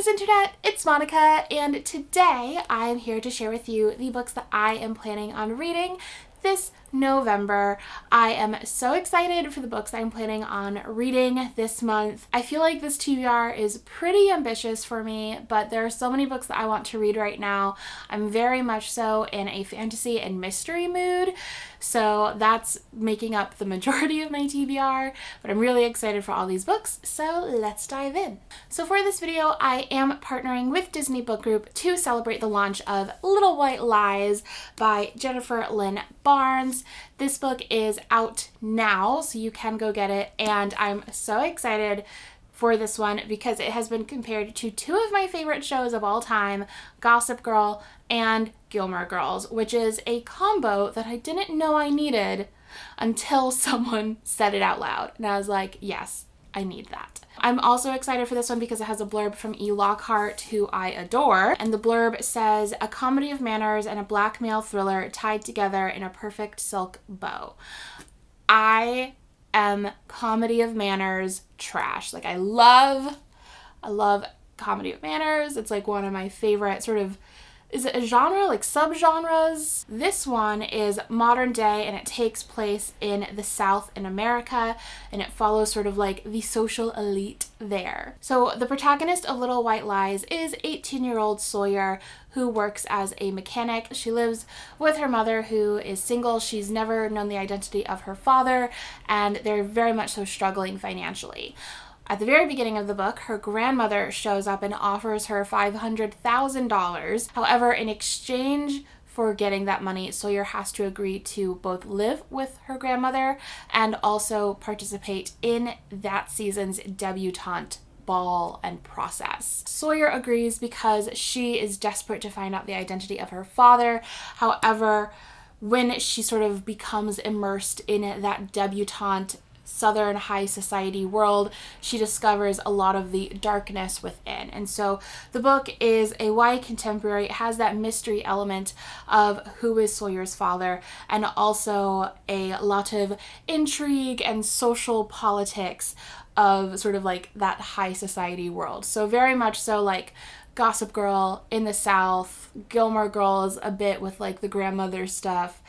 Internet, it's Monica, and today I am here to share with you the books that I am planning on reading this November. I am so excited for the books I'm planning on reading this month. I feel like this TBR is pretty ambitious for me, but there are so many books that I want to read right now. I'm very much so in a fantasy and mystery mood, so that's making up the majority of my TBR, but I'm really excited for all these books, so let's dive in. So for this video, I am partnering with Disney Book Group to celebrate the launch of Little White Lies by Jennifer Lynn Barnes. This book is out now, so you can go get it, and I'm so excited for this one because it has been compared to two of my favorite shows of all time, Gossip Girl and Gilmore Girls, which is a combo that I didn't know I needed until someone said it out loud, and I was like, yes, I need that. I'm also excited for this one because it has a blurb from E. Lockhart, who I adore, and the blurb says, "A comedy of manners and a black male thriller tied together in a perfect silk bow." I am comedy of manners trash. Like, I love comedy of manners. It's like one of my favorite sort of, is it a genre? Like subgenres? This one is modern day and it takes place in the South in America, and it follows sort of like the social elite there. So the protagonist of Little White Lies is 18-year-old Sawyer, who works as a mechanic. She lives with her mother, who is single. She's never known the identity of her father, and they're very much so struggling financially. At the very beginning of the book, her grandmother shows up and offers her $500,000. However, in exchange for getting that money, Sawyer has to agree to both live with her grandmother and also participate in that season's debutante ball and process. Sawyer agrees because she is desperate to find out the identity of her father. However, when she sort of becomes immersed in that debutante Southern high society world, she discovers a lot of the darkness within. And so the book is a YA contemporary. It has that mystery element of who is Sawyer's father, and also a lot of intrigue and social politics of sort of like that high society world. So very much so like Gossip Girl in the South, Gilmore Girls a bit with like the grandmother stuff,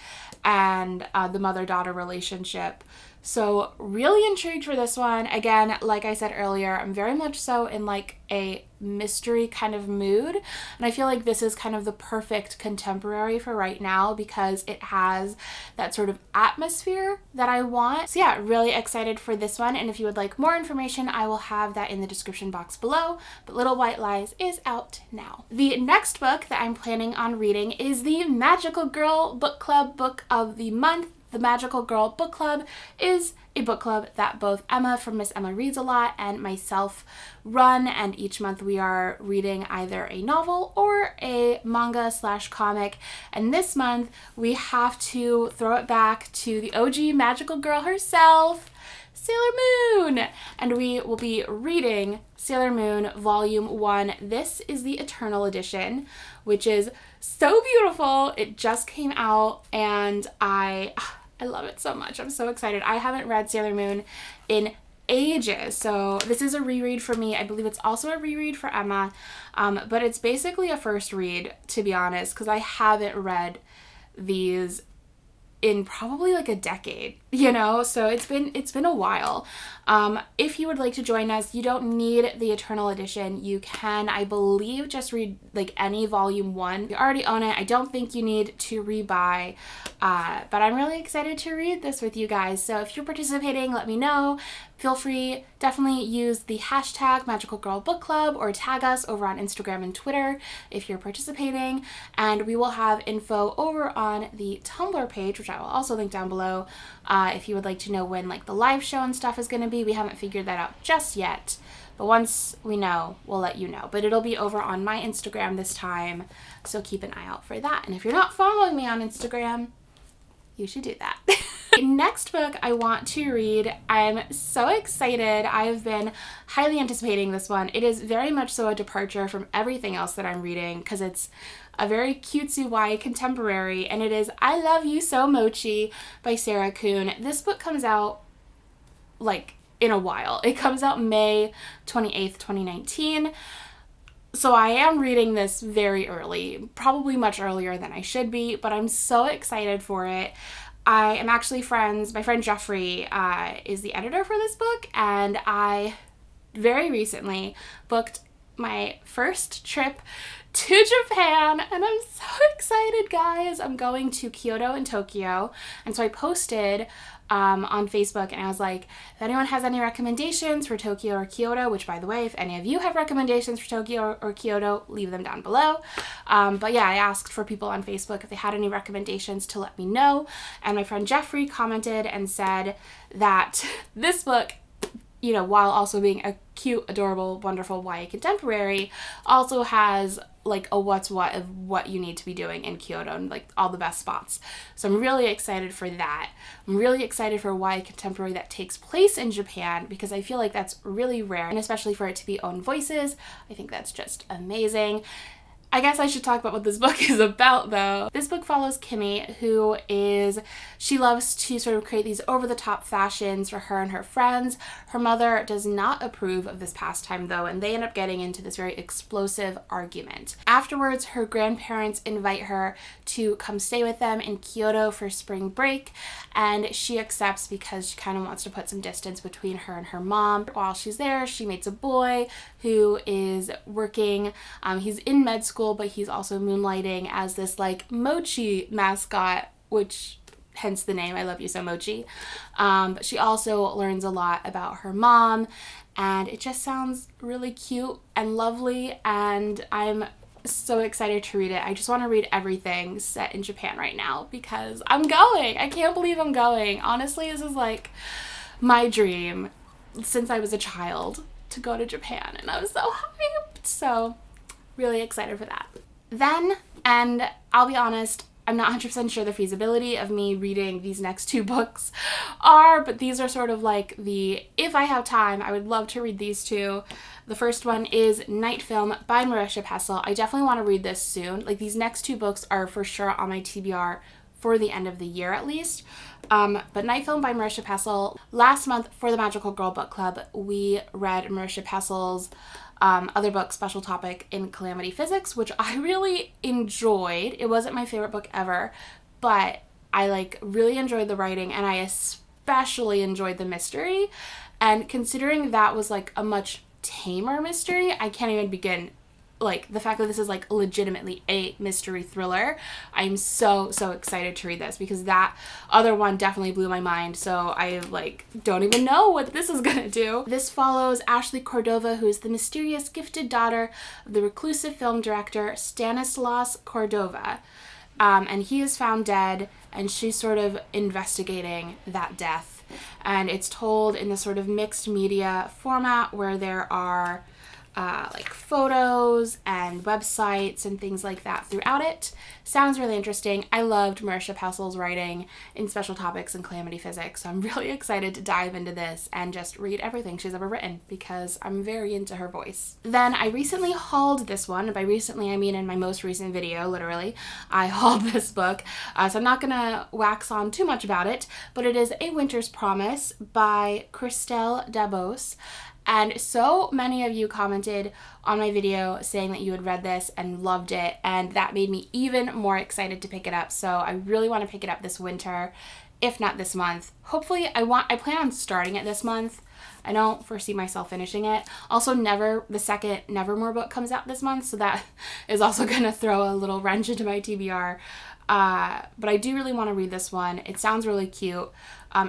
and the mother-daughter relationship. So really intrigued for this one. Again, like I said earlier, I'm very much so in like a mystery kind of mood, and I feel like this is kind of the perfect contemporary for right now because it has that sort of atmosphere that I want. So yeah, really excited for this one, and if you would like more information, I will have that in the description box below, but Little White Lies is out now. The next book that I'm planning on reading is the Magical Girl Book Club Book of the Month. The Magical Girl Book Club is a book club that both Emma from Miss Emma Reads a Lot and myself run, and each month we are reading either a novel or a manga/comic, and this month we have to throw it back to the OG magical girl herself, Sailor Moon, and we will be reading Sailor Moon Volume 1. This is the Eternal Edition, which is so beautiful. It just came out, and I love it so much. I'm so excited. I haven't read Sailor Moon in ages, so this is a reread for me. I believe it's also a reread for Emma, but it's basically a first read, to be honest, because I haven't read these in probably like a decade, you know, so it's been a while. If you would like to join us, you don't need the Eternal Edition. You can, I believe, just read like any volume 1. You already own it. I don't think you need to rebuy, but I'm really excited to read this with you guys. So if you're participating, let me know. Feel free, definitely use the hashtag Magical Girl Book Club or tag us over on Instagram and Twitter if you're participating, and we will have info over on the Tumblr page, which I will also link down below, if you would like to know when like the live show and stuff is going to be. We haven't figured that out just yet, but once we know, we'll let you know. But it'll be over on my Instagram this time, so keep an eye out for that. And if you're not following me on Instagram, you should do that. Next book I want to read, I'm so excited. I've been highly anticipating this one. It is very much so a departure from everything else that I'm reading because it's a very cutesy YA contemporary, and it is I Love You So Mochi by Sarah Kuhn. This book comes out like in a while. It comes out May 28th, 2019. So I am reading this very early, probably much earlier than I should be, but I'm so excited for it. I am actually friends, my friend Jeffrey is the editor for this book, and I very recently booked my first trip to Japan, and I'm so excited, guys. I'm going to Kyoto and Tokyo, and so I posted on Facebook, and I was like, if anyone has any recommendations for Tokyo or Kyoto, which, by the way, if any of you have recommendations for Tokyo or Kyoto, leave them down below. But yeah, I asked for people on Facebook if they had any recommendations to let me know, and my friend Jeffrey commented and said that this book, you know, while also being a cute, adorable, wonderful YA contemporary, also has like a what's what of what you need to be doing in Kyoto and like all the best spots. So I'm really excited for that. I'm really excited for YA contemporary that takes place in Japan, because I feel like that's really rare, and especially for it to be own voices, I think that's just amazing. I guess I should talk about what this book is about, though. This book follows Kimmy, she loves to sort of create these over-the-top fashions for her and her friends. Her mother does not approve of this pastime, though, and they end up getting into this very explosive argument. Afterwards, her grandparents invite her to come stay with them in Kyoto for spring break, and she accepts because she kind of wants to put some distance between her and her mom. While she's there, she meets a boy who is working, he's in med school, but he's also moonlighting as this like mochi mascot, which hence the name I Love You So Mochi. But she also learns a lot about her mom, and it just sounds really cute and lovely, and I'm so excited to read it. I just want to read everything set in Japan right now because I'm going. I can't believe I'm going. Honestly, this is like my dream since I was a child to go to Japan, and I'm so hyped. So really excited for that. Then, and I'll be honest, I'm not 100% sure the feasibility of me reading these next two books are, but these are sort of like if I have time, I would love to read these two. The first one is Night Film by Marisha Pessl. I definitely want to read this soon. Like, these next two books are for sure on my TBR for the end of the year at least. But Night Film by Marisha Pessl. Last month for the Magical Girl Book Club, we read Marisha Pessl's other book, Special Topic in Calamity Physics, which I really enjoyed. It wasn't my favorite book ever, but I like really enjoyed the writing, and I especially enjoyed the mystery. And considering that was like a much tamer mystery, I can't even begin. Like, the fact that this is like legitimately a mystery thriller, I'm so excited to read this, because that other one definitely blew my mind. So I like don't even know what this is gonna do. This follows Ashley Cordova, who is the mysterious gifted daughter of the reclusive film director Stanislas Cordova. And he is found dead, and she's sort of investigating that death. And it's told in this sort of mixed media format where there are like photos and websites and things like that throughout it. Sounds really interesting. I loved Marisha Pessl's writing in Special Topics and Calamity Physics, so I'm really excited to dive into this and just read everything she's ever written, because I'm very into her voice. Then I recently hauled this one, and by recently I mean in my most recent video, literally, I hauled this book, so I'm not gonna wax on too much about it, but it is A Winter's Promise by Christelle Dabos. And so many of you commented on my video saying that you had read this and loved it, and that made me even more excited to pick it up. So I really want to pick it up this winter, if not this month. Hopefully, I plan on starting it this month. I don't foresee myself finishing it. Also, the second Nevermore book comes out this month, so that is also going to throw a little wrench into my TBR. But I do really want to read this one. It sounds really cute.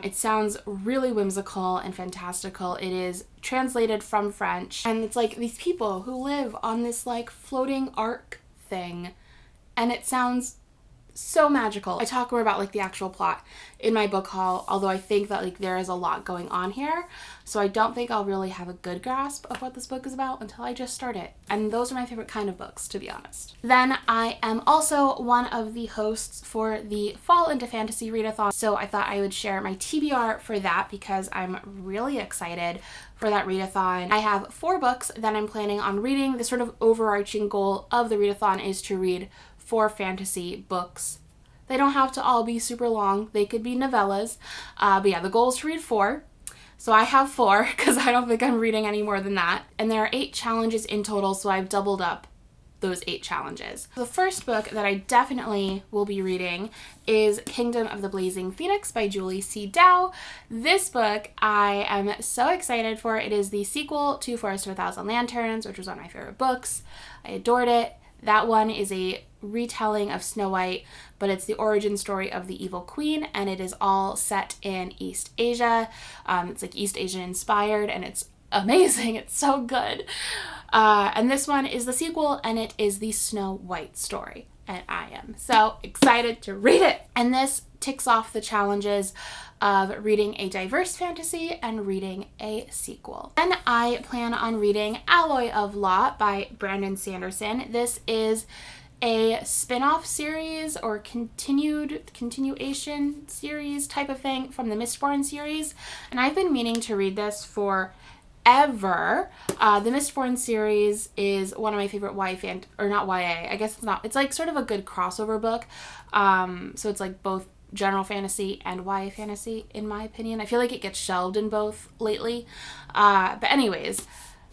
It sounds really whimsical and fantastical. It is translated from French, and it's like these people who live on this like floating ark thing, and it sounds so magical. I talk more about like the actual plot in my book haul, although I think that like there is a lot going on here, so I don't think I'll really have a good grasp of what this book is about until I just start it. And those are my favorite kind of books, to be honest. Then I am also one of the hosts for the Fall into Fantasy Readathon, so I thought I would share my TBR for that because I'm really excited for that readathon. I have 4 books that I'm planning on reading. The sort of overarching goal of the readathon is to read 4 fantasy books. They don't have to all be super long. They could be novellas. But yeah, the goal is to read 4. So I have 4 because I don't think I'm reading any more than that. And there are 8 challenges in total, so I've doubled up those 8 challenges. The first book that I definitely will be reading is Kingdom of the Blazing Phoenix by Julie C. Dow. This book I am so excited for. It is the sequel to Forest of a Thousand Lanterns, which was one of my favorite books. I adored it. That one is a retelling of Snow White, but it's the origin story of the evil queen, and it is all set in East Asia. It's like East Asian inspired, and it's amazing. It's so good. And this one is the sequel, and it is the Snow White story. And I am so excited to read it. And this ticks off the challenges of reading a diverse fantasy and reading a sequel. Then I plan on reading Alloy of Law by Brandon Sanderson. This is a spin-off series or continuation series type of thing from the Mistborn series. And I've been meaning to read this for ever. The Mistborn series is one of my favorite not YA. I guess it's not. It's like sort of a good crossover book. So it's like both general fantasy and YA fantasy, in my opinion. I feel like it gets shelved in both lately. But anyways,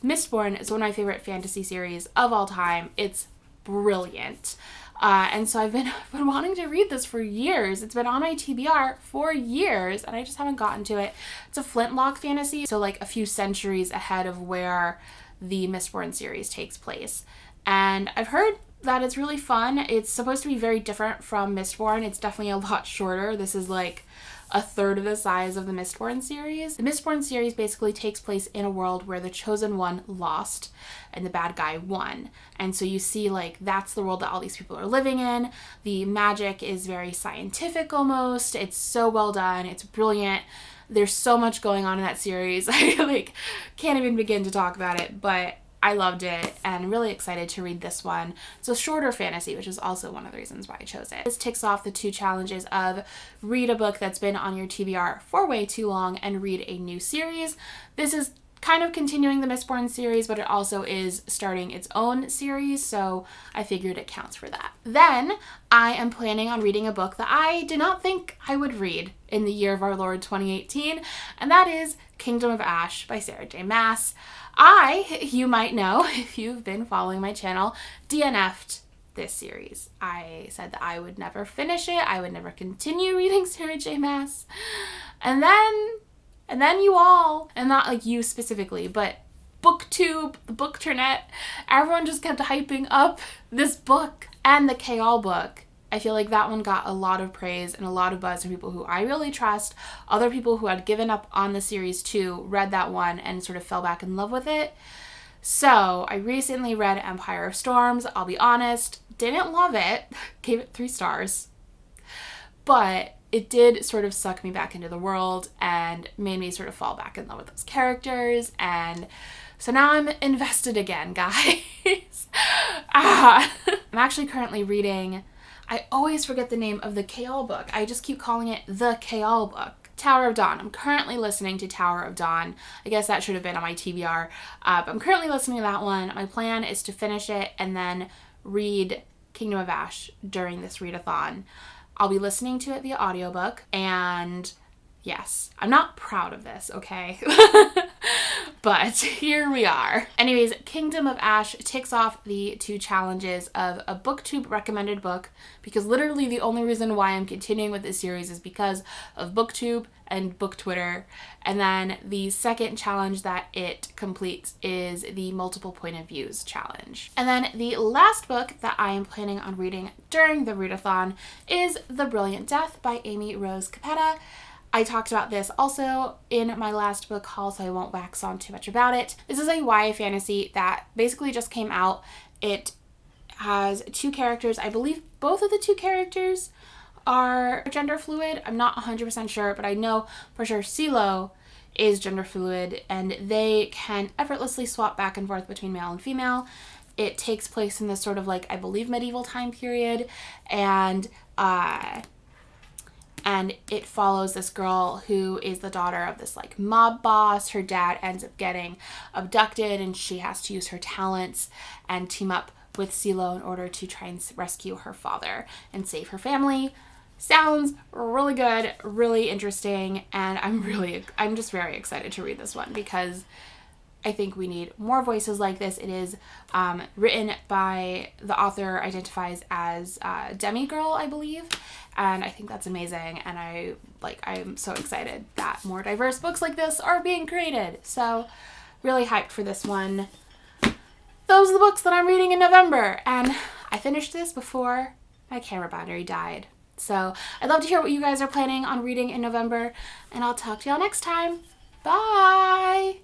Mistborn is one of my favorite fantasy series of all time. It's brilliant. And so I've been wanting to read this for years. It's been on my TBR for years, and I just haven't gotten to it. It's a flintlock fantasy, so like a few centuries ahead of where the Mistborn series takes place. And I've heard that it's really fun. It's supposed to be very different from Mistborn. It's definitely a lot shorter. This is like a third of the size of the Mistborn series. The Mistborn series basically takes place in a world where the chosen one lost and the bad guy won. And so you see like that's the world that all these people are living in. The magic is very scientific almost. It's so well done. It's brilliant. There's so much going on in that series. I can't even begin to talk about it, but I loved it and I'm really excited to read this one. It's a shorter fantasy, which is also one of the reasons why I chose it. This ticks off the 2 challenges of read a book that's been on your TBR for way too long and read a new series. This is kind of continuing the Mistborn series, but it also is starting its own series, so I figured it counts for that. Then I am planning on reading a book that I did not think I would read in the year of our Lord 2018, and that is Kingdom of Ash by Sarah J. Maas. You might know, if you've been following my channel, DNF'd this series. I said that I would never finish it. I would never continue reading Sarah J. Maas. And then you all, and not like you specifically, but BookTube, the Bookternet, everyone just kept hyping up this book. And the K.L. book, I feel like that one got a lot of praise and a lot of buzz from people who I really trust. Other people who had given up on the series too read that one and sort of fell back in love with it. So I recently read Empire of Storms. I'll be honest, didn't love it. Gave it 3 stars. But it did sort of suck me back into the world and made me sort of fall back in love with those characters. And so now I'm invested again, guys. I'm actually currently reading, I always forget the name of the K.L. book. I just keep calling it the K.L. book. Tower of Dawn. I'm currently listening to Tower of Dawn. I guess that should have been on my TBR. But I'm currently listening to that one. My plan is to finish it and then read Kingdom of Ash during this readathon. I'll be listening to it via audiobook, and yes, I'm not proud of this, okay? But here we are. Anyways, Kingdom of Ash ticks off the 2 challenges of a BookTube recommended book, because literally the only reason why I'm continuing with this series is because of BookTube and BookTwitter. And then the second challenge that it completes is the multiple point of views challenge. And then the last book that I am planning on reading during the readathon is The Brilliant Death by Amy Rose Capetta. I talked about this also in my last book haul, so I won't wax on too much about it. This is a YA fantasy that basically just came out. It has 2 characters. I believe both of the 2 characters are gender fluid. I'm not 100% sure, but I know for sure CeeLo is gender fluid, and they can effortlessly swap back and forth between male and female. It takes place in this sort of like, I believe, medieval time period, and it follows this girl who is the daughter of this like mob boss. Her dad ends up getting abducted, and she has to use her talents and team up with CeeLo in order to try and rescue her father and save her family. sounds really good, really interesting, and I'm just very excited to read this one because I think we need more voices like this. It is written by the author identifies as Demigirl, I believe, and I think that's amazing. And I'm so excited that more diverse books like this are being created. So really hyped for this one. Those are the books that I'm reading in November, and I finished this before my camera battery died. So I'd love to hear what you guys are planning on reading in November, and I'll talk to y'all next time. Bye!